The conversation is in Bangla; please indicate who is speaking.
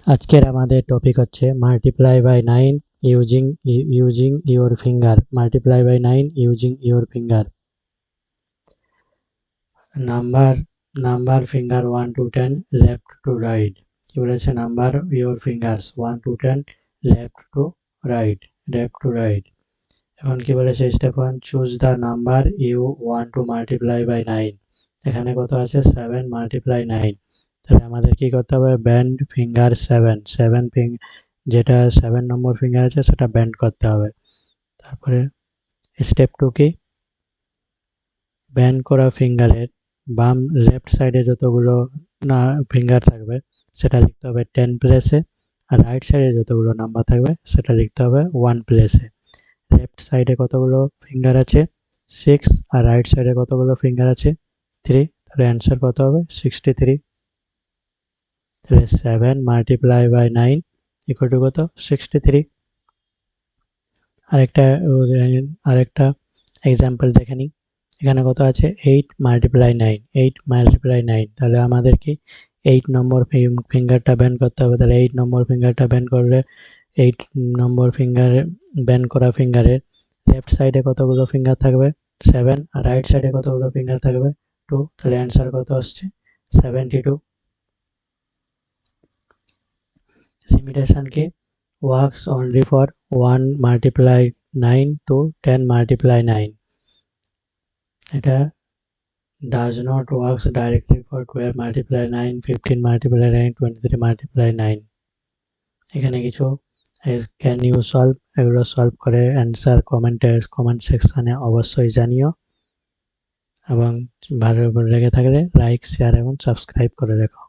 Speaker 1: আজকের আমাদের টপিক হচ্ছে multiply by 9 using your finger. Multiply by 9 using your finger. Number finger 1 to 10 left to right. কি বলেছে? Number your fingers 1 to 10 left to right. এখন কি বলেছে? Step 1, choose the number you want to multiply by 9। এখানে কত আছে? 7 মাল্টিপ্লাই 9। তাহলে আমাদের কি করতে হবে? ব্যান্ড ফিঙ্গার 7 যেটা 7 নম্বর ফিঙ্গার আছে সেটা ব্যান্ড করতে হবে। তারপরে স্টেপ 2 কি? ব্যান্ড করা ফিঙ্গারের লেফট সাইডে যতগুলো না ফিঙ্গার থাকবে সেটা লিখতে হবে 10 প্লেসে, আর রাইট সাইডে যতগুলো নাম্বার থাকবে সেটা লিখতে হবে 1 প্লেসে। লেফট সাইডে কতগুলো ফিঙ্গার আছে? 6, আর রাইট সাইডে কতগুলো ফিঙ্গার আছে? 3। তাহলে অ্যান্সার কত হবে? 63। তাহলে 7 মাল্টিপ্লাই বাই 9 ইকুয়াল টু কত? 63। আরেকটা এক্সাম্পল দেখে নিই। এখানে কত আছে? 8 মাল্টিপ্লাই 9। তাহলে আমাদের কি 8 নম্বর ফিঙ্গারটা ব্যান্ড করতে হবে। তাহলে 8 নম্বর ফিঙ্গারটা ব্যান্ড করলে 8 নম্বর ফিঙ্গার ব্যান্ড করা ফিঙ্গারের লেফট সাইডে কতগুলো ফিঙ্গার থাকবে? 7, আর রাইট সাইডে কতগুলো ফিঙ্গার থাকবে? 2। তাহলে অ্যান্সার কত আসছে? 72। লিমিটেশন কি? works only for 1 multiply 9 to 10 multiply 9. এটা does not works directly for 12 multiply 9, 15 multiply 9, 23 multiply 9. এখানে কিছু ক্যান ইউ সলভ, এগুলো সলভ করে অ্যান্সার কমেন্ট সেকশনে অবশ্যই জানিও, এবং ভালো লেগে থাকলে লাইক, শেয়ার এবং সাবস্ক্রাইব করে রেখো।